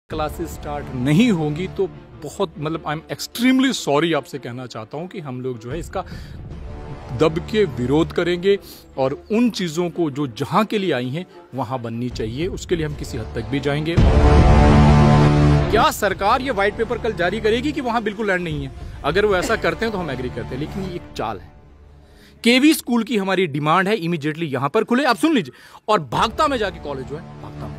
Classes start नहीं होंगी तो बहुत आई एम एक्सट्रीमली सॉरी आपसे कहना चाहता हूं कि हम लोग जो है इसका दब के विरोध करेंगे और उन चीज़ों को जो जहां के लिए आई हैं वहां बननी चाहिए, उसके लिए हम किसी हद तक भी जाएंगे। क्या सरकार ये व्हाइट पेपर कल जारी करेगी कि वहां बिल्कुल लैंड नहीं है? अगर वो ऐसा करते हैं तो हम एग्री करते हैं, लेकिन ये एक चाल है। केवी स्कूल की हमारी डिमांड है इमीडिएटली यहां पर खुले, आप सुन लीजिए, और भागता में जाके कॉलेज जो है भागता में।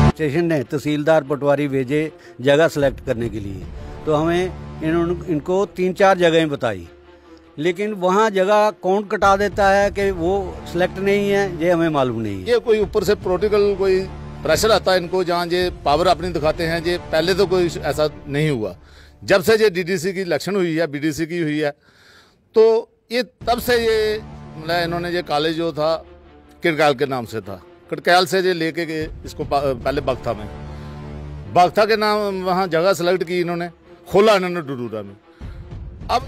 स्टेशन ने तहसीलदार पटवारी भेजे जगह सेलेक्ट करने के लिए, तो हमें इनको 3-4 जगहें बताई, लेकिन वहाँ जगह कौन कटा देता है कि वो सिलेक्ट नहीं है, ये हमें मालूम नहीं है। ये कोई ऊपर से पॉलिटिकल कोई प्रेशर आता है इनको, जहाँ ये पावर अपनी दिखाते हैं। ये पहले तो कोई ऐसा नहीं हुआ, जब से ये डीडीसी की इलेक्शन हुई है, बीडीसी की हुई है, तो ये तब से ये इन्होंने ये कॉलेज जो था किरकाल के नाम से था, कटकैल से ये लेके इसको पहले बागथा के नाम वहाँ जगह सेलेक्ट की इन्होंने, खोला इन्होंने डुडूरा में। अब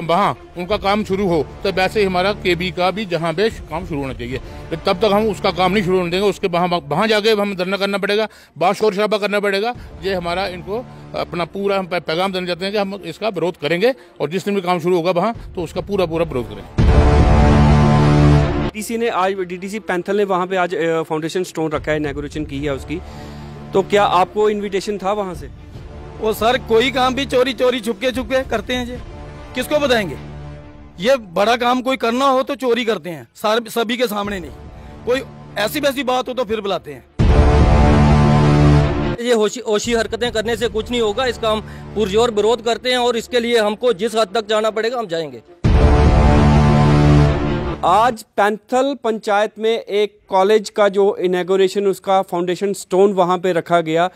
वहाँ उनका काम शुरू हो तो वैसे ही हमारा केबी का भी जहाँ पे काम शुरू होना चाहिए, तब तक हम उसका काम नहीं शुरू होने देंगे। उसके वहाँ जाके हम धरना करना पड़ेगा, बात शोर शराबा करना पड़ेगा। ये हमारा इनको अपना पूरा हम पैगाम देना चाहते हैं कि हम इसका विरोध करेंगे, और जिस दिन भी काम शुरू होगा वहाँ तो उसका पूरा विरोध करेंगे। डीडीसी पैंथल ने वहाँ पे आज फाउंडेशन स्टोन रखा है, इनॉग्रेशन की है उसकी, तो क्या आपको इनविटेशन था वहाँ से? वो सर कोई काम भी चोरी छुपके करते हैं जी, किसको बताएंगे? ये बड़ा काम कोई करना हो तो चोरी करते हैं, सभी के सामने नहीं। कोई ऐसी वैसी बात हो तो फिर बुलाते हैं। ये होशी हरकतें करने से कुछ नहीं होगा, इसका हम पुरजोर विरोध करते हैं और इसके लिए हमको जिस हद तक जाना पड़ेगा हम जाएंगे। आज पैंथल पंचायत में एक कॉलेज का जो इनॉग्रेशन, उसका फाउंडेशन स्टोन वहां पे रखा गया,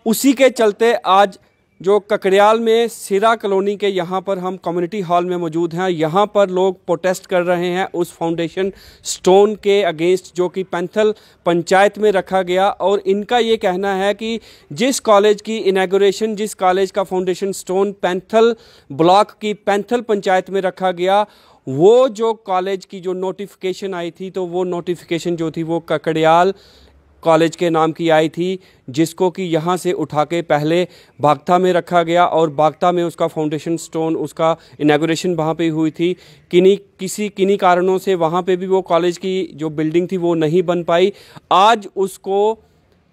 उसी के चलते आज जो ककड़ियाल में सिरा कॉलोनी के यहाँ पर हम कम्युनिटी हॉल में मौजूद हैं, यहाँ पर लोग प्रोटेस्ट कर रहे हैं उस फाउंडेशन स्टोन के अगेंस्ट जो कि पैंथल पंचायत में रखा गया। और इनका ये कहना है कि जिस कॉलेज की इनॉग्रेशन, जिस कॉलेज का फाउंडेशन स्टोन पैंथल ब्लॉक की पैंथल पंचायत में रखा गया, वो जो कॉलेज की जो नोटिफिकेशन आई थी, तो वो नोटिफिकेशन जो थी वो ककड़ियाल कॉलेज के नाम की आई थी, जिसको कि यहाँ से उठा के पहले बागथा में रखा गया और बागथा में उसका फाउंडेशन स्टोन, उसका इनॉग्रेशन वहाँ पे हुई थी। किन्हीं कारणों से वहाँ पे भी वो कॉलेज की जो बिल्डिंग थी वो नहीं बन पाई। आज उसको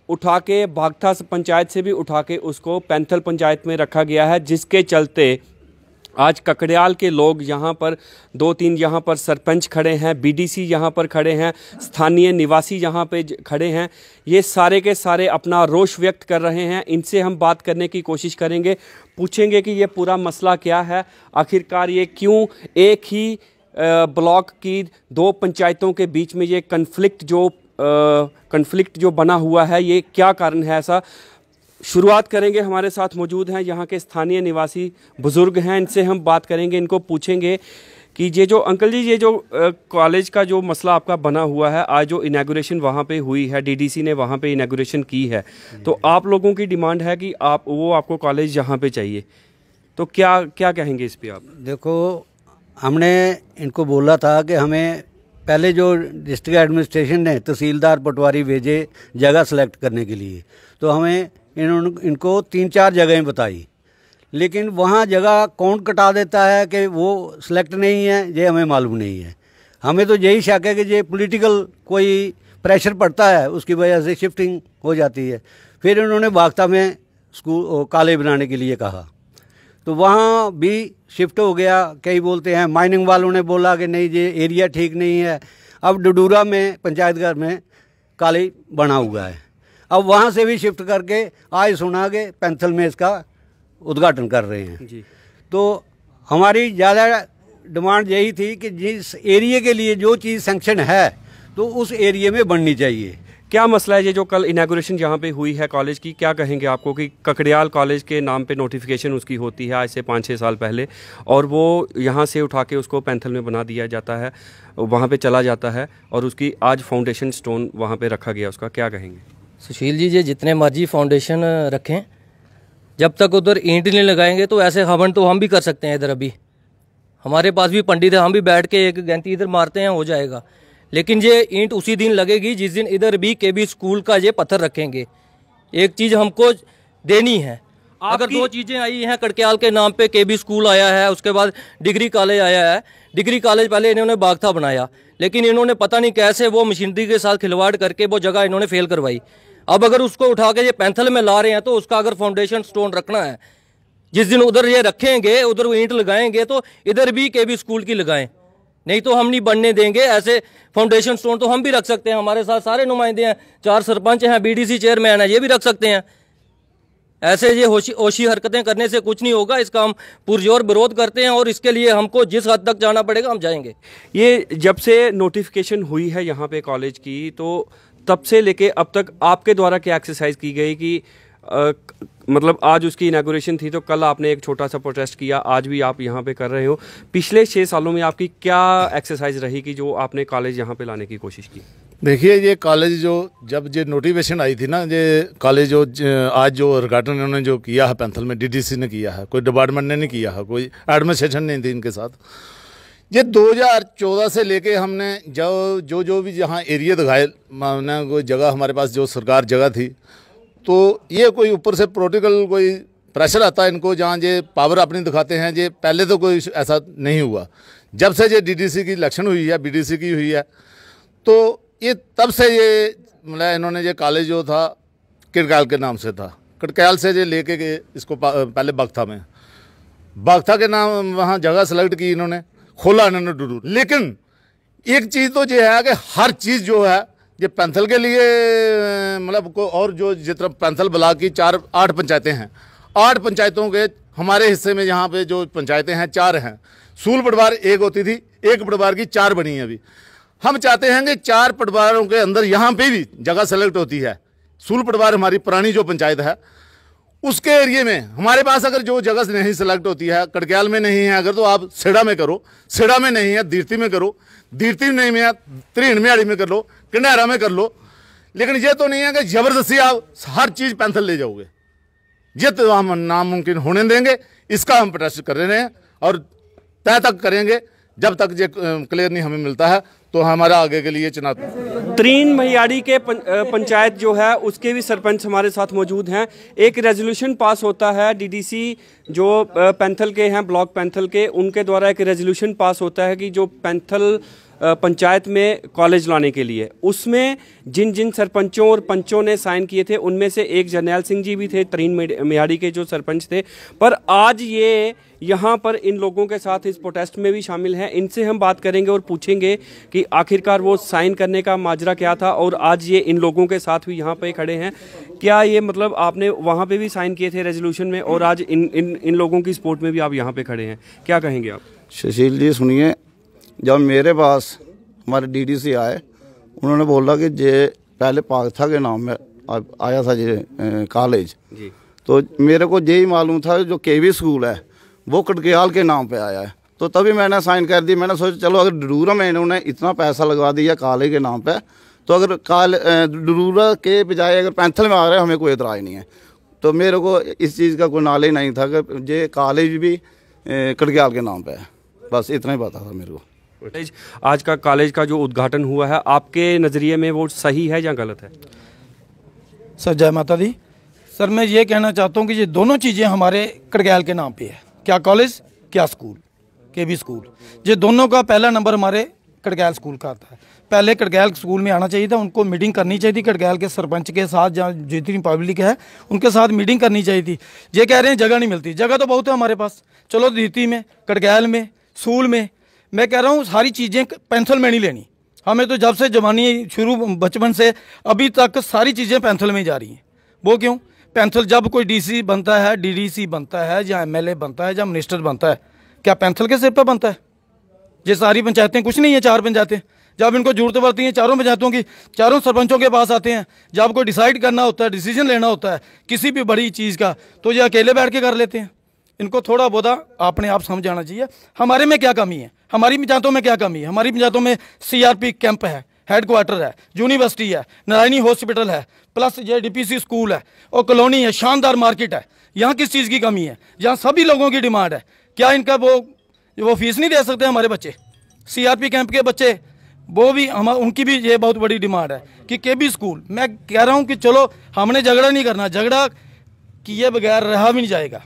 उठा के बागथा पंचायत से भी उठा के उसको पैंथल पंचायत में रखा गया है, जिसके चलते आज ककड़ियाल के लोग यहाँ पर 2-3 यहाँ पर सरपंच खड़े हैं, बीडीसी यहाँ पर खड़े हैं, स्थानीय निवासी यहाँ पे खड़े हैं, ये सारे के सारे अपना रोष व्यक्त कर रहे हैं। इनसे हम बात करने की कोशिश करेंगे, पूछेंगे कि ये पूरा मसला क्या है, आखिरकार ये क्यों एक ही ब्लॉक की 2 पंचायतों के बीच में ये कन्फ्लिक्ट जो बना हुआ है, ये क्या कारण है ऐसा। शुरुआत करेंगे, हमारे साथ मौजूद हैं यहाँ के स्थानीय निवासी बुज़ुर्ग हैं, इनसे हम बात करेंगे, इनको पूछेंगे कि ये जो अंकल जी, ये जो कॉलेज का जो मसला आपका बना हुआ है, आज जो इनॉग्रेशन वहाँ पे हुई है, डीडीसी ने वहाँ पे इनॉग्रेशन की है, तो आप लोगों की डिमांड है कि आपको कॉलेज यहाँ पे चाहिए, तो क्या कहेंगे इस पर आप? देखो, हमने इनको बोला था कि हमें पहले जो डिस्ट्रिक्ट एडमिनिस्ट्रेशन ने तहसीलदार पटवारी भेजे जगह सेलेक्ट करने के लिए, तो हमें इनको 3-4 जगहें बताई, लेकिन वहाँ जगह कौन कटा देता है कि वो सिलेक्ट नहीं है, ये हमें मालूम नहीं है। हमें तो यही शक है कि ये पॉलिटिकल कोई प्रेशर पड़ता है, उसकी वजह से शिफ्टिंग हो जाती है। फिर इन्होंने बागथा में स्कूल कॉलेज बनाने के लिए कहा, तो वहाँ भी शिफ्ट हो गया। कई बोलते हैं, माइनिंग वालों ने बोला कि नहीं, ये एरिया ठीक नहीं है। अब डुडूरा में पंचायत घर में कॉलेज बना हुआ है, अब वहाँ से भी शिफ्ट करके आज सुना के पैंथल में इसका उद्घाटन कर रहे हैं जी। तो हमारी ज़्यादा डिमांड यही थी कि जिस एरिया के लिए जो चीज़ सैंक्शन है तो उस एरिया में बननी चाहिए। क्या मसला है ये जो कल इनॉग्रेशन यहाँ पे हुई है कॉलेज की, क्या कहेंगे आपको कि ककड़ियाल कॉलेज के नाम पे नोटिफिकेशन उसकी होती है आज से 5-6 साल पहले, और वो यहाँ से उठा के उसको पैंथल में बना दिया जाता है, वहाँ पे चला जाता है, और उसकी आज फाउंडेशन स्टोन वहाँ पे रखा गया, उसका क्या कहेंगे? सुशील जी, ये जितने मर्जी फाउंडेशन रखें, जब तक उधर ईंट नहीं लगाएंगे तो ऐसे हवन तो हम भी कर सकते हैं। इधर अभी हमारे पास भी पंडित है, हम भी बैठ के एक गैंती इधर मारते हैं, हो जाएगा। लेकिन ये ईंट उसी दिन लगेगी जिस दिन इधर भी केबी स्कूल का ये पत्थर रखेंगे। एक चीज़ हमको देनी है। अगर दो चीज़ें आई हैं, कड़क्याल के नाम पे केबी स्कूल आया है, उसके बाद डिग्री कॉलेज आया है। डिग्री कॉलेज पहले इन्होंने बागथा बनाया, लेकिन इन्होंने पता नहीं कैसे वो मशीनरी के साथ खिलवाड़ करके वो जगह इन्होंने फेल करवाई। अब अगर उसको उठा के ये पैंथल में ला रहे हैं, तो उसका अगर फाउंडेशन स्टोन रखना है, जिस दिन उधर ये रखेंगे, उधर वो ईंट लगाएंगे, तो इधर भी केबी स्कूल की लगाएं, नहीं तो हम नहीं बनने देंगे। ऐसे फाउंडेशन स्टोन तो हम भी रख सकते हैं, हमारे साथ सारे नुमाइंदे हैं, 4 सरपंच हैं, बीडीसी चेयरमैन है, ये भी रख सकते हैं। ऐसे ये होशी हरकतें करने से कुछ नहीं होगा। इसका हम पुरजोर विरोध करते हैं और इसके लिए हमको जिस हद तक जाना पड़ेगा हम जाएंगे। ये जब से नोटिफिकेशन हुई है यहाँ पे कॉलेज की, तो तब से लेके अब तक आपके द्वारा क्या एक्सरसाइज की गई कि मतलब आज उसकी इनॉग्रेशन थी, तो कल आपने एक छोटा सा प्रोटेस्ट किया, आज भी आप यहाँ पे कर रहे हो। पिछले 6 सालों में आपकी क्या एक्सरसाइज रही कि जो आपने कॉलेज यहाँ पे लाने की कोशिश की? देखिए, ये कॉलेज जो जब ये नोटिफिकेशन आई थी ना, ये कॉलेज जो आज जो उद्घाटन इन्होंने जो किया है पैंथल में, डीडीसी ने किया है, कोई डिपार्टमेंट ने नहीं किया है, कोई एडमिनिस्ट्रेशन नहीं थी इनके साथ। ये 2014 से लेके हमने जो भी जहाँ एरिया दिखाए, माने कोई जगह हमारे पास जो सरकार जगह थी, तो ये कोई ऊपर से पॉलिटिकल कोई प्रेशर आता है इनको, जहाँ ये पावर अपनी दिखाते हैं। ये पहले तो कोई ऐसा नहीं हुआ। जब से ये डीडीसी की इलेक्शन हुई है, बीडीसी की हुई है, तो ये तब से ये मतलब इन्होंने ये कॉलेज जो था कड़क्याल के नाम से था, कड़क्याल से ये लेके के इसको पहले बागथा के नाम वहाँ जगह सेलेक्ट की इन्होंने, खोला इन्होंने डूडू। लेकिन एक चीज़ तो ये है कि हर चीज़ जो है ये पैंथल के लिए मतलब को, और जो जितना पैंथल ब्लॉक की 8 पंचायतें हैं, 8 पंचायतों के हमारे हिस्से में यहाँ पे जो पंचायतें हैं 4 हैं। सूल पटवार 1 होती थी, 1 पटवार की 4 बनी है अभी। हम चाहते हैं कि 4 पटवारों के अंदर यहाँ पे भी जगह सेलेक्ट होती है। सूल पटवार हमारी पुरानी जो पंचायत है उसके एरिए में हमारे पास अगर जो जगह नहीं सेलेक्ट होती है, कड़क्याल में नहीं है अगर, तो आप सेड़ा में करो, सेड़ा में नहीं है दीर्ति में करो, दीर्ति में नहीं है त्रिहण में में कर लो, कंडहरा में कर लो। लेकिन ये तो नहीं है कि जबरदस्ती आप हर चीज़ पैंथल ले जाओगे, ये तो हम नामुमकिन होने देंगे। इसका हम प्रोटेस्ट कर रहे हैं और तय तक करेंगे जब तक ये क्लियर नहीं हमें मिलता है, तो हमारा आगे के लिए चुनाव। त्रीन महियाड़ी के पंचायत जो है उसके भी सरपंच हमारे साथ मौजूद हैं। एक रेजोल्यूशन पास होता है, डीडीसी जो पैंथल के हैं, ब्लॉक पैंथल के, उनके द्वारा एक रेजोल्यूशन पास होता है कि जो पैंथल पंचायत में कॉलेज लाने के लिए, उसमें जिन जिन सरपंचों और पंचों ने साइन किए थे उनमें से एक जरनैल सिंह जी भी थे, त्रीन महियाड़ी के जो सरपंच थे। पर आज ये यहाँ पर इन लोगों के साथ इस प्रोटेस्ट में भी शामिल हैं। इनसे हम बात करेंगे और पूछेंगे कि आखिरकार वो साइन करने का माजरा क्या था और आज ये इन लोगों के साथ भी यहाँ पे खड़े हैं। क्या ये मतलब आपने वहाँ पे भी साइन किए थे रेजोल्यूशन में और आज इन लोगों की सपोर्ट में भी आप यहाँ पे खड़े हैं, क्या कहेंगे आप? सुशील जी सुनिए, जब मेरे पास हमारे डीडीसी आए, उन्होंने बोला कि जे पहले बागथा के नाम में आया था ये कॉलेज, तो मेरे को यही मालूम था जो केवी स्कूल है वो कड़क्याल के नाम पे आया है। तो तभी मैंने साइन कर दी। मैंने सोचा चलो अगर डरूरा में इन्होंने इतना पैसा लगा दिया कॉलेज के नाम पे, तो अगर डरूरा के बजाय अगर पैंथल में आ रहा है हमें कोई एतराज़ नहीं है। तो मेरे को इस चीज़ का कोई नॉलेज नहीं था कि ये कॉलेज भी कड़क्याल के नाम पे है, बस इतना ही पता था मेरे को। आज का कॉलेज का जो उद्घाटन हुआ है, आपके नज़रिए में वो सही है या गलत है? सर जय माता दी। सर मैं ये कहना चाहता हूँ कि ये दोनों चीज़ें हमारे कड़क्याल के नाम पे है, क्या कॉलेज क्या स्कूल, केबी स्कूल। ये दोनों का पहला नंबर हमारे कड़क्याल स्कूल का आता है। पहले कड़क्याल स्कूल में आना चाहिए था, उनको मीटिंग करनी चाहिए थी कड़क्याल के सरपंच के साथ, जहाँ जितनी पब्लिक है उनके साथ मीटिंग करनी चाहिए थी। ये कह रहे हैं जगह नहीं मिलती, जगह तो बहुत है हमारे पास। चलो दीती में, कड़क्याल में, सूल में, मैं कह रहा हूँ सारी चीज़ें पैंथल में नहीं लेनी। हमें तो जब से जवानी शुरू बचपन से अभी तक सारी चीज़ें पैंथल में जा रही हैं। वो क्यों? पैंथल जब कोई डीसी बनता है, डीडीसी बनता है, या एमएलए बनता है, या मिनिस्टर बनता है, क्या पैंथल के सिर पर बनता है? ये सारी पंचायतें कुछ नहीं है, 4 पंचायतें। जब इनको जरूरत पड़ती है चारों पंचायतों की, चारों सरपंचों के पास आते हैं। जब कोई डिसाइड करना होता है, डिसीजन लेना होता है किसी भी बड़ी चीज़ का, तो ये अकेले बैठ के कर लेते हैं। इनको थोड़ा बहुत अपने आप समझ आना चाहिए हमारे में क्या कमी है, हमारी पंचायतों में क्या कमी है। हमारी पंचायतों में सीआरपी कैंप है, हेडक्वार्टर है, यूनिवर्सिटी है, नारायणी हॉस्पिटल है, प्लस ये डीपीसी स्कूल है और कॉलोनी है, शानदार मार्केट है। यहाँ किस चीज़ की कमी है? यहाँ सभी लोगों की डिमांड है। क्या इनका वो फीस नहीं दे सकते हमारे बच्चे? सीआरपी कैंप के बच्चे वो भी हम उनकी भी ये बहुत बड़ी डिमांड है कि केबी स्कूल, मैं कह रहा हूँ कि चलो हमने झगड़ा नहीं करना, झगड़ा किए बगैर रहा भी नहीं जाएगा।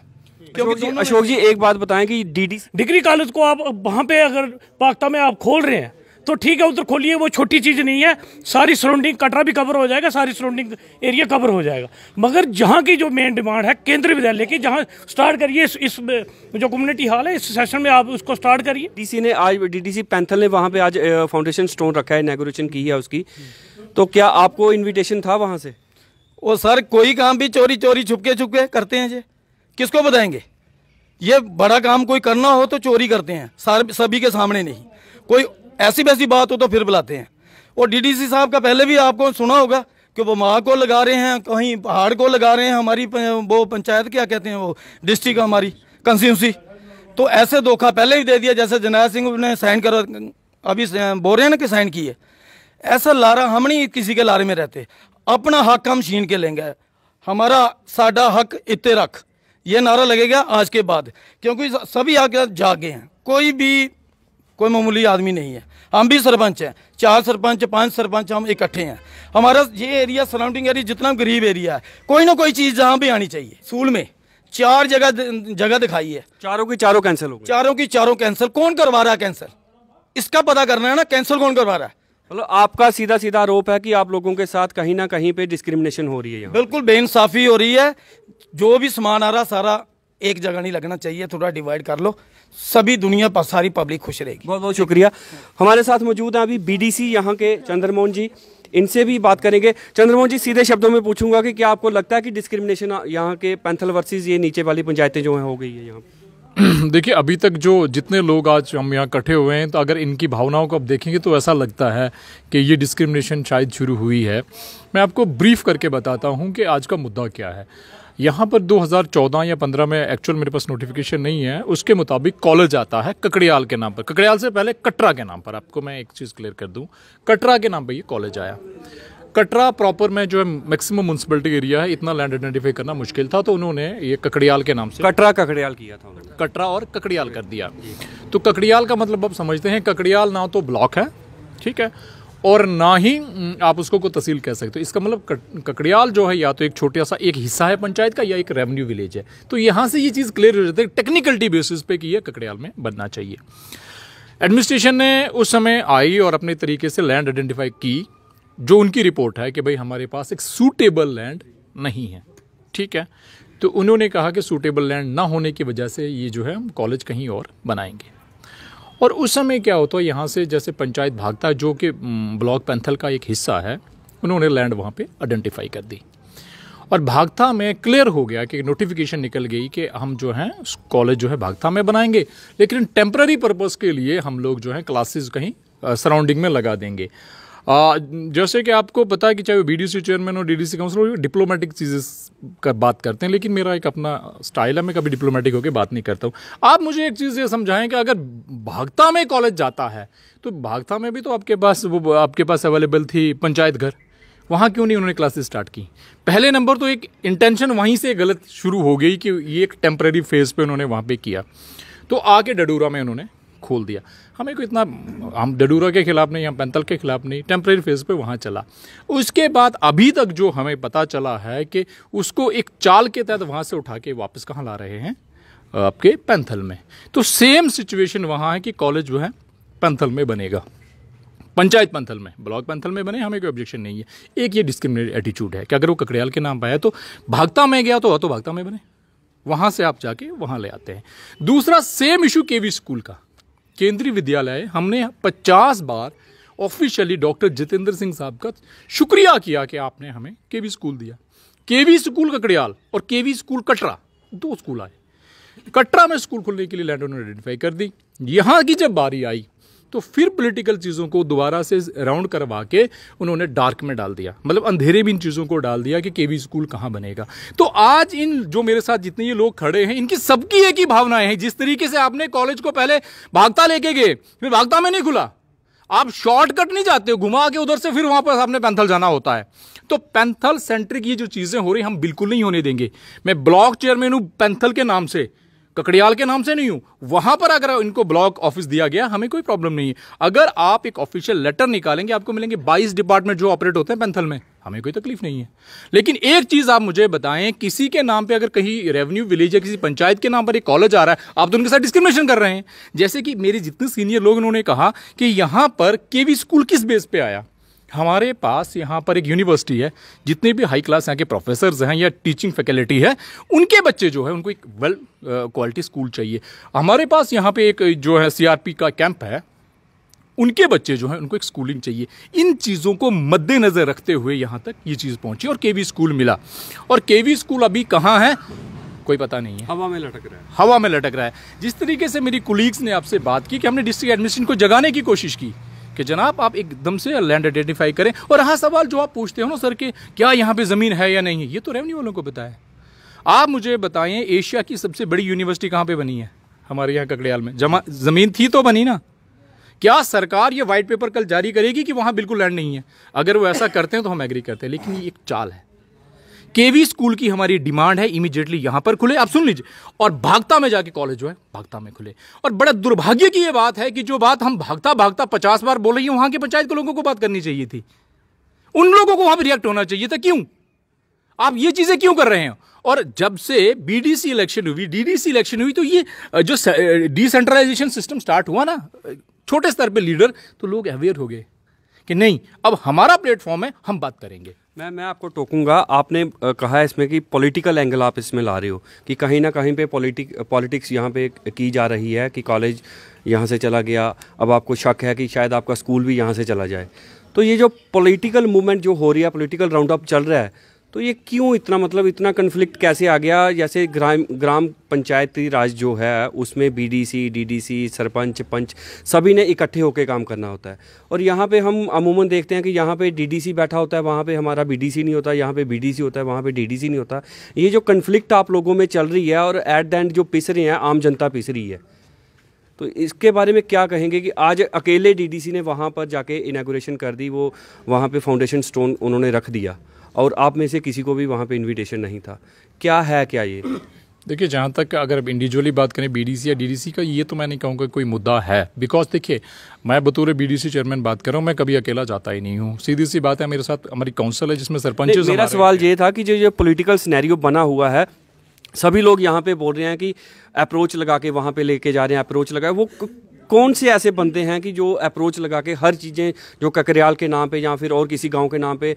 क्योंकि अशोक जी एक बात बताएं कि डिग्री कॉलेज को आप वहाँ पे अगर पाकता में आप खोल रहे हैं तो ठीक है, उधर खोलिए, वो छोटी चीज़ नहीं है, सारी सराउंडिंग कटरा भी कवर हो जाएगा, सारी सराउंडिंग एरिया कवर हो जाएगा। मगर जहाँ की जो मेन डिमांड है केंद्रीय विद्यालय की, जहाँ स्टार्ट करिए इस जो कम्युनिटी हॉल है, इस सेशन में आप उसको स्टार्ट करिए। डीसी ने आज डीडीसी पैंथल ने वहाँ पे आज फाउंडेशन स्टोन रखा है, इनॉग्रेशन की है उसकी, तो क्या आपको इन्विटेशन था वहाँ से? वो सर कोई काम भी चोरी चोरी छुपके करते हैं जी, किसको बताएंगे? ये बड़ा काम कोई करना हो तो चोरी करते हैं, सारे सभी के सामने नहीं, कोई ऐसी वैसी बात हो तो फिर बुलाते हैं। और डीडीसी साहब का पहले भी आपको सुना होगा कि वो माँ को लगा रहे हैं, कहीं पहाड़ को लगा रहे हैं, हमारी वो पंचायत क्या कहते हैं, वो डिस्ट्रिक्ट हमारी कंस्टिट्यूंसी, तो ऐसे धोखा पहले भी दे दिया। जैसे जरनैल सिंह ने साइन करो, अभी बोल रहे हैं ना कि साइन किए, ऐसा लारा हम नहीं किसी के लारे में रहते, अपना हक हम छीन के लेंगे, हमारा साडा हक इत्ते रख, ये नारा लगेगा आज के बाद, क्योंकि सभी आगे जागे हैं, कोई मामूली आदमी नहीं है। हम भी सरपंच हैं, 4 सरपंच 5 सरपंच हम इकट्ठे हैं। हमारा ये एरिया सराउंडिंग एरिया जितना गरीब एरिया है, कोई ना कोई चीज़ जहाँ भी आनी चाहिए। स्कूल में 4 जगह दिखाई है, चारों की चारों कैंसिल हो गई, चारों की चारों कैंसिल। कौन करवा रहा है कैंसिल, इसका पता करना है ना, कैंसिल कौन करवा रहा है। मतलब आपका सीधा सीधा आरोप है कि आप लोगों के साथ कहीं ना कहीं पे डिस्क्रिमिनेशन हो रही है यहाँ। बिल्कुल बेइंसाफी हो रही है, जो भी सामान आ रहा सारा एक जगह नहीं लगना चाहिए, थोड़ा डिवाइड कर लो, सभी दुनिया पर सारी पब्लिक खुश रहेगी। बहुत बहुत शुक्रिया। हमारे साथ मौजूद हैं अभी बीडीसी यहाँ के चंद्रमोहन जी, इनसे भी बात करेंगे। चंद्रमोहन जी, सीधे शब्दों में पूछूंगा कि क्या आपको लगता है कि डिस्क्रिमिनेशन यहाँ के पैंथल वर्सेस ये नीचे वाली पंचायतें जो हैं हो गई है यहाँ? देखिए, अभी तक जो जितने लोग आज हम यहाँ इकट्ठे हुए हैं, तो अगर इनकी भावनाओं को अब देखेंगे तो ऐसा लगता है कि ये डिस्क्रिमिनेशन शायद शुरू हुई है। मैं आपको ब्रीफ करके बताता हूँ कि आज का मुद्दा क्या है। यहाँ पर 2014 या 15 में, एक्चुअल मेरे पास नोटिफिकेशन नहीं है, उसके मुताबिक कॉलेज आता है ककड़ियाल के नाम पर, ककड़ियाल से पहले कटरा के नाम पर। आपको मैं एक चीज़ क्लियर कर दूँ, कटरा के नाम पर ये कॉलेज आया। कटरा प्रॉपर में जो है मैक्सिमम म्यूनसिपलिटी एरिया है, इतना लैंड आइडेंटिफाई करना मुश्किल था, तो उन्होंने ये ककड़ियाल के नाम से ककड़ियाल किया था, कटरा और ककड़ियाल कर दिया। तो ककड़ियाल का मतलब आप समझते हैं, ककड़ियाल ना तो ब्लॉक है, ठीक है, और ना ही आप उसको को तहसील कह सकते हो। इसका मतलब ककड़ियाल जो है या तो एक छोटा सा एक हिस्सा है पंचायत का या एक रेवेन्यू विलेज है। तो यहाँ से ये चीज़ क्लियर हो जाती है टेक्निकलिटी बेसिस पे कि ये ककड़ियाल में बनना चाहिए। एडमिनिस्ट्रेशन ने उस समय आई और अपने तरीके से लैंड आइडेंटिफाई की, जो उनकी रिपोर्ट है कि भाई हमारे पास एक सूटेबल लैंड नहीं है, ठीक है। तो उन्होंने कहा कि सूटेबल लैंड ना होने की वजह से ये जो है हम कॉलेज कहीं और बनाएंगे। और उस समय क्या होता है, यहाँ से जैसे पंचायत भागता जो कि ब्लॉक पैंथल का एक हिस्सा है, उन्होंने लैंड वहाँ पे आइडेंटिफाई कर दी। और भागता में क्लियर हो गया कि नोटिफिकेशन निकल गई कि हम जो है कॉलेज जो है भागता में बनाएंगे, लेकिन टेम्पररी पर्पस के लिए हम लोग जो है क्लासेस कहीं सराउंडिंग में लगा देंगे। जैसे कि आपको पता है कि चाहे वो बीडीसी चेयरमैन और डीडीसी काउंसिलर डिप्लोमेटिक चीज़ें का बात करते हैं, लेकिन मेरा एक अपना स्टाइल है, मैं कभी डिप्लोमेटिक होकर बात नहीं करता हूँ। आप मुझे एक चीज़ ये समझाएं कि अगर भागता में कॉलेज जाता है तो भागता में भी तो आपके पास अवेलेबल थी पंचायत घर, वहाँ क्यों नहीं उन्होंने क्लासेस स्टार्ट की? पहले नंबर तो एक इंटेंशन वहीं से गलत शुरू हो गई कि ये एक टेम्पररी फेज़ पे उन्होंने वहाँ पे किया, तो आके डडूरा में उन्होंने खोल दिया। हमें को इतना, हम डडूरा के खिलाफ नहीं, हम पैंथल के खिलाफ नहीं, टेम्पररी फेज पे वहाँ चला। उसके बाद अभी तक जो हमें पता चला है कि उसको एक चाल के तहत वहाँ से उठा के वापस कहाँ ला रहे हैं, आपके पैंथल में। तो सेम सिचुएशन वहाँ है कि कॉलेज जो है पैंथल में बनेगा, पंचायत पैंथल में, ब्लॉक पैंथल में बने, हमें कोई ऑब्जेक्शन नहीं है। एक ये डिस्क्रिमिनेट एटीट्यूड है कि अगर वो ककड़ियाल के नाम पर आया तो भागता में गया तो भागता में बने, वहाँ से आप जाके वहाँ ले आते हैं। दूसरा सेम इशू केवी स्कूल का, केंद्रीय विद्यालय, हमने 50 बार ऑफिशियली डॉक्टर जितेंद्र सिंह साहब का शुक्रिया किया कि आपने हमें केवी स्कूल दिया। केवी स्कूल ककड़ियाल और केवी स्कूल कटरा, 2 स्कूल आए। कटरा में स्कूल खुलने के लिए लैंड उन्होंने आइडेंटिफाई कर दी। यहाँ की जब बारी आई तो फिर पॉलिटिकल चीज़ों को दोबारा से राउंड करवा के उन्होंने डार्क में डाल दिया, मतलब अंधेरे में इन चीज़ों को डाल दिया कि केवी स्कूल कहाँ बनेगा। तो आज इन जो मेरे साथ जितने ये लोग खड़े हैं, इनकी सबकी एक ही भावनाएं हैं। जिस तरीके से आपने कॉलेज को पहले भागता लेके गए, फिर भागता में नहीं खुला, आप शॉर्टकट नहीं जाते हो, घुमा के उधर से फिर वहाँ पर आपने पैंथल जाना होता है। तो पैंथल सेंट्रिक ये जो चीज़ें हो रही हम बिल्कुल नहीं होने देंगे। मैं ब्लॉक चेयरमैन हूँ पैंथल के नाम से, ककड़ियाल के नाम से नहीं हूं, वहां पर अगर इनको ब्लॉक ऑफिस दिया गया, हमें कोई प्रॉब्लम नहीं है। अगर आप एक ऑफिशियल लेटर निकालेंगे, आपको मिलेंगे 22 डिपार्टमेंट जो ऑपरेट होते हैं पैंथल में, हमें कोई तकलीफ नहीं है। लेकिन एक चीज आप मुझे बताएं, किसी के नाम पे अगर कहीं रेवेन्यू विलेज या किसी पंचायत के नाम पर एक कॉलेज आ रहा है, आप तो उनके साथ डिस्क्रिमिनेशन कर रहे हैं। जैसे कि मेरे जितने सीनियर लोग, उन्होंने कहा कि यहां पर केवी स्कूल किस बेस पे आया। हमारे पास यहाँ पर एक यूनिवर्सिटी है, जितने भी हाई क्लास यहाँ के प्रोफेसर्स हैं या टीचिंग फैकल्टी है, उनके बच्चे जो है उनको एक वेल क्वालिटी स्कूल चाहिए। हमारे पास यहाँ पे एक जो है सीआरपी का कैंप है, उनके बच्चे जो हैं उनको एक स्कूलिंग चाहिए। इन चीज़ों को मद्देनज़र रखते हुए यहाँ तक ये चीज़ पहुँची और केवी स्कूल मिला। और केवी स्कूल अभी कहाँ है कोई पता नहीं है, हवा में लटक रहा है, हवा में लटक रहा है। जिस तरीके से मेरी कुलीग्स ने आपसे बात की कि हमने डिस्ट्रिक्ट एडमिनिस्ट्रेशन को जगाने की कोशिश की कि जनाब आप एकदम से लैंड आइडेंटिफाई करें। और हाँ, सवाल जो आप पूछते हो ना सर कि क्या यहाँ पे ज़मीन है या नहीं है, ये तो रेवेन्यू वालों को पता है। आप मुझे बताएं, एशिया की सबसे बड़ी यूनिवर्सिटी कहाँ पे बनी है? हमारे यहाँ ककड़ियाल में। ज़मीन थी तो बनी ना। क्या सरकार ये वाइट पेपर कल जारी करेगी कि वहाँ बिल्कुल लैंड नहीं है? अगर वो ऐसा करते हैं तो हम एग्री करते हैं, लेकिन ये एक चाल है। केवी स्कूल की हमारी डिमांड है इमीडिएटली यहां पर खुले, आप सुन लीजिए, और भागता में जाके कॉलेज जो है भागता में खुले। और बड़ा दुर्भाग्य की ये बात है कि जो बात हम भागता भागता 50 बार बोल रही है, वहां के पंचायत के लोगों को बात करनी चाहिए थी, उन लोगों को वहां पर रिएक्ट होना चाहिए था। क्यों आप ये चीजें क्यों कर रहे हैं? और जब से बीडीसी इलेक्शन हुई, डीडीसी इलेक्शन हुई, तो ये जो डिसेंट्रलाइजेशन सिस्टम स्टार्ट हुआ ना छोटे स्तर पे लीडर, तो लोग अवेयर हो गए कि नहीं, अब हमारा प्लेटफॉर्म है, हम बात करेंगे। मैं आपको टोकूंगा। आपने कहा है इसमें कि पॉलिटिकल एंगल आप इसमें ला रहे हो कि कहीं ना कहीं पे पॉलिटिक्स यहाँ पे की जा रही है कि कॉलेज यहाँ से चला गया, अब आपको शक है कि शायद आपका स्कूल भी यहाँ से चला जाए। तो ये जो पॉलिटिकल मूवमेंट जो हो रही है, पॉलिटिकल राउंड अप चल रहा है, तो ये क्यों इतना, मतलब इतना कन्फ्लिक्ट कैसे आ गया? जैसे ग्राम पंचायती राज जो है उसमें बीडीसी, डीडीसी, सरपंच, पंच सभी ने इकट्ठे होकर काम करना होता है। और यहाँ पे हम अमूमन देखते हैं कि यहाँ पे डीडीसी बैठा होता है, वहाँ पे हमारा बीडीसी नहीं होता, यहाँ पे बीडीसी होता है, वहाँ पे डीडीसी नहीं होता। ये जो कन्फ्लिक्ट आप लोगों में चल रही है और एट द एंड जो पिस रहे हैं, आम जनता पिस रही है, तो इसके बारे में क्या कहेंगे कि आज अकेले डीडीसी ने वहाँ पर जाके इनॉग्रेशन कर दी, वो वहाँ पे फाउंडेशन स्टोन उन्होंने रख दिया और आप में से किसी को भी वहाँ पे इनविटेशन नहीं था। क्या है, क्या ये? देखिए, जहाँ तक अगर इंडिविजुअली बात करें बीडीसी या डीडीसी का, ये तो मैं नहीं कहूँगा कोई मुद्दा है। बिकॉज देखिए, मैं बतौर बीडीसी चेयरमैन बात कर रहा हूँ, मैं कभी अकेला जाता ही नहीं हूँ। सीधी सी बात है, मेरे साथ हमारी काउंसिल है जिसमें सरपंच। मेरा सवाल ये था कि जो पॉलिटिकल सिनेरियो बना हुआ है, सभी लोग यहाँ पे बोल रहे हैं कि अप्रोच लगा के वहाँ पे लेके जा रहे हैं, अप्रोच लगा, वो कौन से ऐसे बंदे हैं कि जो अप्रोच लगा के हर चीज़ें जो ककड़ियाल के नाम पे या फिर और किसी गांव के नाम पे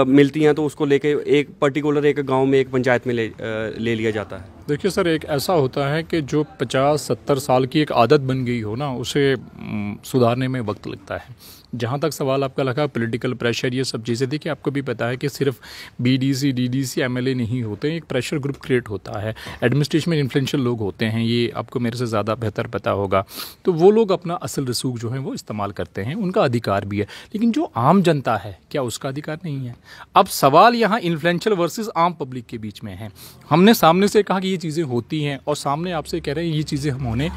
मिलती हैं, तो उसको लेके एक पर्टिकुलर एक गांव में, एक पंचायत में ले लिया जाता है? देखिए सर, एक ऐसा होता है कि जो 50-70 साल की एक आदत बन गई हो ना, उसे सुधारने में वक्त लगता है। जहाँ तक सवाल आपका लगा पॉलिटिकल प्रेशर, ये सब चीज़ें, देखिए आपको भी पता है कि सिर्फ बीडीसी, डीडीसी, एमएलए नहीं होते, एक प्रेशर ग्रुप क्रिएट होता है। एडमिनिस्ट्रेशन में इन्फ्लुएंशियल लोग होते हैं, ये आपको मेरे से ज़्यादा बेहतर पता होगा। तो वो लोग अपना असल रसूख जो है वो इस्तेमाल करते हैं, उनका अधिकार भी है। लेकिन जो आम जनता है, क्या उसका अधिकार नहीं है? अब सवाल यहाँ इन्फ्लुएंशियल वर्सेस आम पब्लिक के बीच में है। हमने सामने से कहा कि ये चीज़ें होती हैं और सामने आपसे कह रहे हैं ये चीज़ें हम होने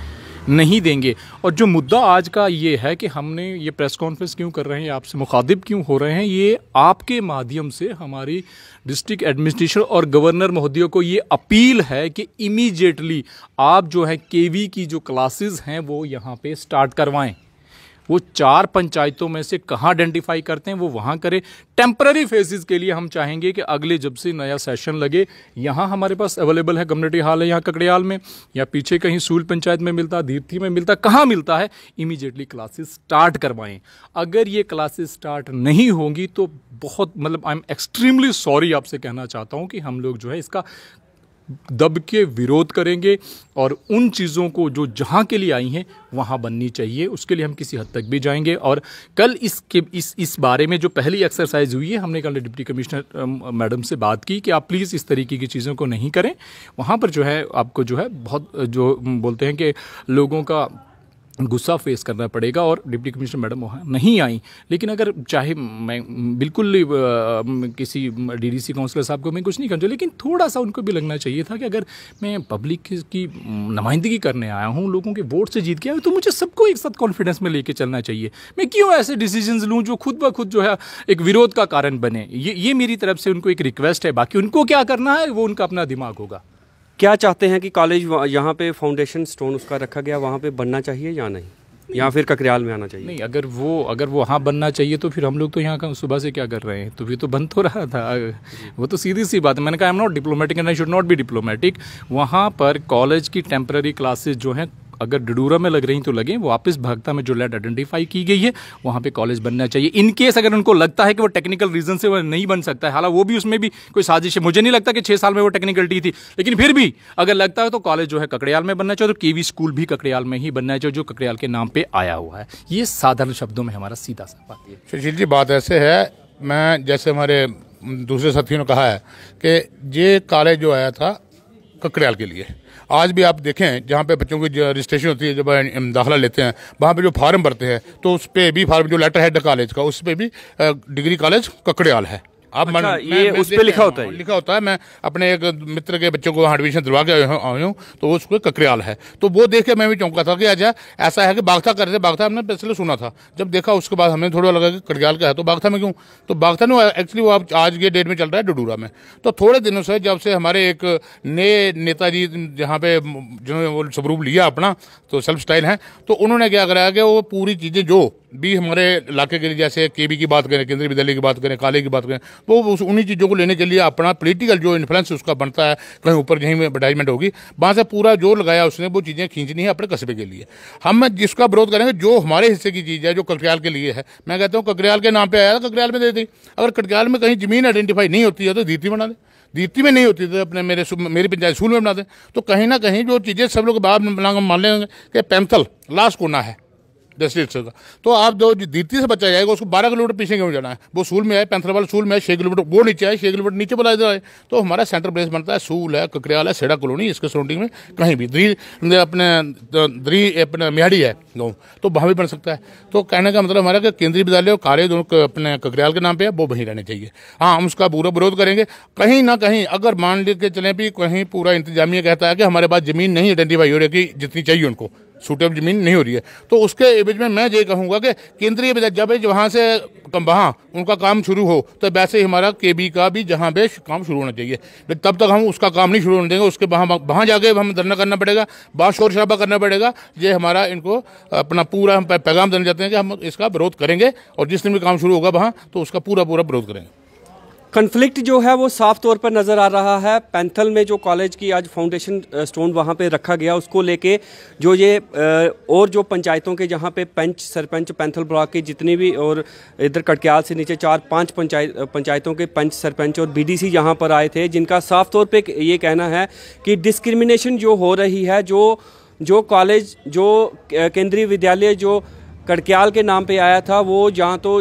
नहीं देंगे। और जो मुद्दा आज का ये है कि हमने ये प्रेस कॉन्फ्रेंस क्यों कर रहे हैं, आपसे मुखातिब क्यों हो रहे हैं, ये आपके माध्यम से हमारी डिस्ट्रिक्ट एडमिनिस्ट्रेशन और गवर्नर महोदय को ये अपील है कि इमीडिएटली आप जो है केवी की जो क्लासेस हैं वो यहाँ पे स्टार्ट करवाएं। वो 4 पंचायतों में से कहाँ आइडेंटिफाई करते हैं वो वहाँ करें। टेम्पररी फेजेस के लिए हम चाहेंगे कि अगले जब से नया सेशन लगे, यहाँ हमारे पास अवेलेबल है, कम्युनिटी हॉल है यहाँ ककड़ियाल में, या पीछे कहीं सूल पंचायत में मिलता, धीरथी में मिलता, कहाँ मिलता है, इमीडिएटली क्लासेस स्टार्ट करवाएं। अगर ये क्लासेस स्टार्ट नहीं होंगी तो बहुत, मतलब आई एम एक्सट्रीमली सॉरी आपसे कहना चाहता हूँ कि हम लोग जो है इसका दब के विरोध करेंगे और उन चीज़ों को जो जहाँ के लिए आई हैं वहाँ बननी चाहिए, उसके लिए हम किसी हद तक भी जाएंगे। और कल इस बारे में जो पहली एक्सरसाइज हुई है, हमने कल डिप्टी कमिश्नर मैडम से बात की कि आप प्लीज़ इस तरीके की चीज़ों को नहीं करें। वहाँ पर जो है आपको जो है बहुत जो बोलते हैं कि लोगों का गुस्सा फेस करना पड़ेगा, और डिप्टी कमिश्नर मैडम वहाँ नहीं आई। लेकिन अगर चाहे मैं बिल्कुल किसी डीडीसी काउंसलर साहब को मैं कुछ नहीं करता, लेकिन थोड़ा सा उनको भी लगना चाहिए था कि अगर मैं पब्लिक की नुमाइंदगी करने आया हूँ, लोगों के वोट से जीत के आया हूँ, तो मुझे सबको एक साथ कॉन्फिडेंस में लेके चलना चाहिए। मैं क्यों ऐसे डिसीजंस लूँ जो खुद ब खुद जो है एक विरोध का कारण बने। ये मेरी तरफ से उनको एक रिक्वेस्ट है। बाकी उनको क्या करना है वो उनका अपना दिमाग होगा। क्या चाहते हैं कि कॉलेज यहाँ पे फाउंडेशन स्टोन उसका रखा गया वहाँ पे बनना चाहिए या नहीं, या फिर ककरियाल में आना चाहिए? नहीं, अगर वो वहाँ बनना चाहिए तो फिर हम लोग तो यहाँ का सुबह से क्या कर रहे हैं, तो फिर तो बन तो रहा था। वो तो सीधी सी बात है। मैंने कहा I am not diplomatic and I should not be diplomatic. वहाँ पर कॉलेज की टेम्पररी क्लासेज जो हैं अगर डडूरा में लग रही तो लगे, वापस भगता में जो लैंड आइडेंटिफाई की गई है वहाँ पे कॉलेज बनना चाहिए। इन केस अगर उनको लगता है कि वो टेक्निकल रीजन से वो नहीं बन सकता है, हालांकि वो भी उसमें भी कोई साजिश है, मुझे नहीं लगता कि 6 साल में वो टेक्निकलिटी थी, लेकिन फिर भी अगर लगता है तो कॉलेज जो है ककड़ियाल में बनना चाहिए, तो केवी स्कूल भी ककड़ियाल में ही बनना चाहिए जो ककड़ियाल के नाम पर आया हुआ है। ये साधारण शब्दों में हमारा सीधा सा बात है। सुशील जी, बात ऐसे है, मैं जैसे हमारे दूसरे साथियों ने कहा है कि ये कॉलेज जो आया था ककड़ियाल के लिए, आज भी आप देखें जहाँ पे बच्चों की रजिस्ट्रेशन होती है, जब दाखिला लेते हैं वहाँ पे जो फार्म भरते हैं तो उस पर भी फार्म, जो लेटर हेड कॉलेज का, उस पर भी डिग्री कॉलेज ककड़ियाल है। आप अच्छा, ये उस पे लिखा होता है? लिखा होता है। मैं अपने एक मित्र के बच्चों को वहाँ एडमिशन दिलवा के आया हूँ, तो उसको ककड़ियाल है। तो वो देख के मैं भी चौंका था कि अच्छा ऐसा है कि बागथा कर रहे थे। बागथा हमने पहले सुना था, जब देखा उसके बाद हमें थोड़ा लगा कि ककड़ियाल का है, तो बागथा में क्यों, तो बागथा में एक्चुअली वो आज के डेट में चल रहा है डडूरा में। तो थोड़े दिनों से जब से हमारे एक नए नेताजी जहाँ पे जिन्होंने वो स्वरूप लिया अपना, तो सेल्फ स्टाइल है, तो उन्होंने क्या कराया कि वो पूरी चीज़ें जो भी हमारे इलाके के लिए, जैसे केबी की बात करें, केंद्रीय विद्यालय की बात करें, कॉलेज की बात करें, वो उन्हीं चीज़ों को लेने के लिए अपना पॉलिटिकल जो इन्फ्लुएंस उसका बनता है, कहीं ऊपर कहीं में एडवर्टाइजमेंट होगी, वहाँ से पूरा जोर लगाया उसने, वो चीज़ें खींचनी है अपने कस्बे के लिए। हम जिसका विरोध करेंगे जो हमारे हिस्से की चीज़ है, जो ककड़ियाल के लिए है। मैं कहता हूँ ककड़ियाल के नाम पर आया था, ककड़ियाल में दे दी। अगर ककड़ियाल में कहीं ज़मीन आइडेंटिफाई नहीं होती है तो दीप्ति बना दे, दीप्ति में नहीं होती तो अपने मेरी पंचायत स्कूल में बना दें। तो कहीं ना कहीं जो चीज़ें सब लोग बाद में मान लेंगे कि पैंथल लास्ट कोना है डिस्ट्रिक्ट का, तो आप जो दीप्ति से बचा जाएगा उसको 12 किलोमीटर पीछे क्यों जाना है। वो सूल में है, पैंथल वाला सूल में है, 6 किलोमीटर वो नीचे है, 6 किलोमीटर नीचे बुला जाए, तो हमारा सेंटर प्लेस बनता है सूल है, ककड़ियाल है, सेड़ा कॉलोनी, इसके सराउंडिंग में कहीं भी अपने मियाड़ी है गाँव, तो वहाँ भी बन सकता है। तो कहने का मतलब हमारा कि केंद्रीय विद्यालय और कॉलेज दोनों अपने ककड़ियाल के नाम पे है, वो वहीं रहने चाहिए। हाँ, हम उसका पूरा विरोध करेंगे। कहीं ना कहीं अगर मान लेके चलें भी कहीं पूरा इंतजामिया कहता है कि हमारे पास ज़मीन नहीं आइडेंटिफाई हो रही कि जितनी चाहिए उनको, सूटेबल ज़मीन नहीं हो रही है, तो उसके एवज में मैं ये कहूँगा कि केंद्रीय जब वहाँ से वहाँ उनका काम शुरू हो तो वैसे ही हमारा केबी का भी जहाँ पे काम शुरू होना चाहिए। तब तक हम उसका काम नहीं शुरू होने देंगे, उसके वहाँ जाके हम धरना करना पड़ेगा, बात शोर शराबा करना पड़ेगा। ये हमारा इनको अपना पूरा हम पैगाम देना चाहते हैं कि हम इसका विरोध करेंगे, और जिस दिन भी काम शुरू होगा वहाँ तो उसका पूरा विरोध करेंगे। कन्फ्लिक्ट जो है वो साफ तौर पर नज़र आ रहा है। पैंथल में जो कॉलेज की आज फाउंडेशन स्टोन वहाँ पे रखा गया, उसको लेके जो ये और जो पंचायतों के जहाँ पे पंच सरपंच पैंथल ब्लॉक की जितनी भी, और इधर ककड़ियाल से नीचे 4-5 पंचायतों के पंच सरपंच और बीडीसी यहाँ पर आए थे, जिनका साफ तौर पे ये कहना है कि डिस्क्रिमिनेशन जो हो रही है, जो कॉलेज जो केंद्रीय विद्यालय जो ककड़ियाल के नाम पर आया था, वो जहाँ तो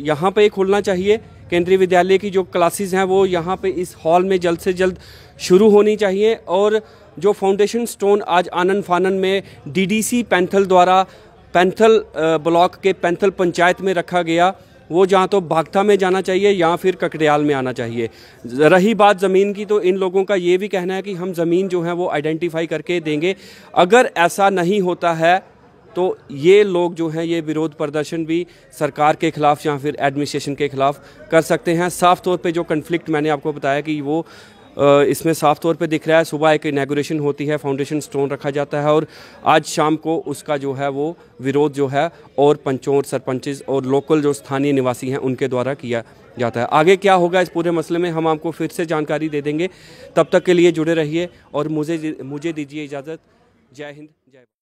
यहाँ पर खुलना चाहिए। केंद्रीय विद्यालय की जो क्लासेस हैं वो यहाँ पे इस हॉल में जल्द से जल्द शुरू होनी चाहिए, और जो फाउंडेशन स्टोन आज आनन फानन में डीडीसी पैंथल द्वारा पैंथल ब्लॉक के पैंथल पंचायत में रखा गया, वो जहाँ तो बागथा में जाना चाहिए या फिर ककड़ियाल में आना चाहिए। रही बात ज़मीन की, तो इन लोगों का ये भी कहना है कि हम ज़मीन जो है वो आइडेंटिफाई करके देंगे। अगर ऐसा नहीं होता है तो ये लोग जो हैं ये विरोध प्रदर्शन भी सरकार के खिलाफ या फिर एडमिनिस्ट्रेशन के खिलाफ कर सकते हैं। साफ तौर पे जो कन्फ्लिक्ट मैंने आपको बताया कि वो इसमें साफ तौर पे दिख रहा है। सुबह एक इनॉग्रेशन होती है, फाउंडेशन स्टोन रखा जाता है, और आज शाम को उसका जो है वो विरोध जो है और पंचों और सरपंचेस और लोकल जो स्थानीय निवासी हैं उनके द्वारा किया जाता है। आगे क्या होगा इस पूरे मसले में हम आपको फिर से जानकारी दे देंगे। तब तक के लिए जुड़े रहिए और मुझे दीजिए इजाज़त। जय हिंद, जय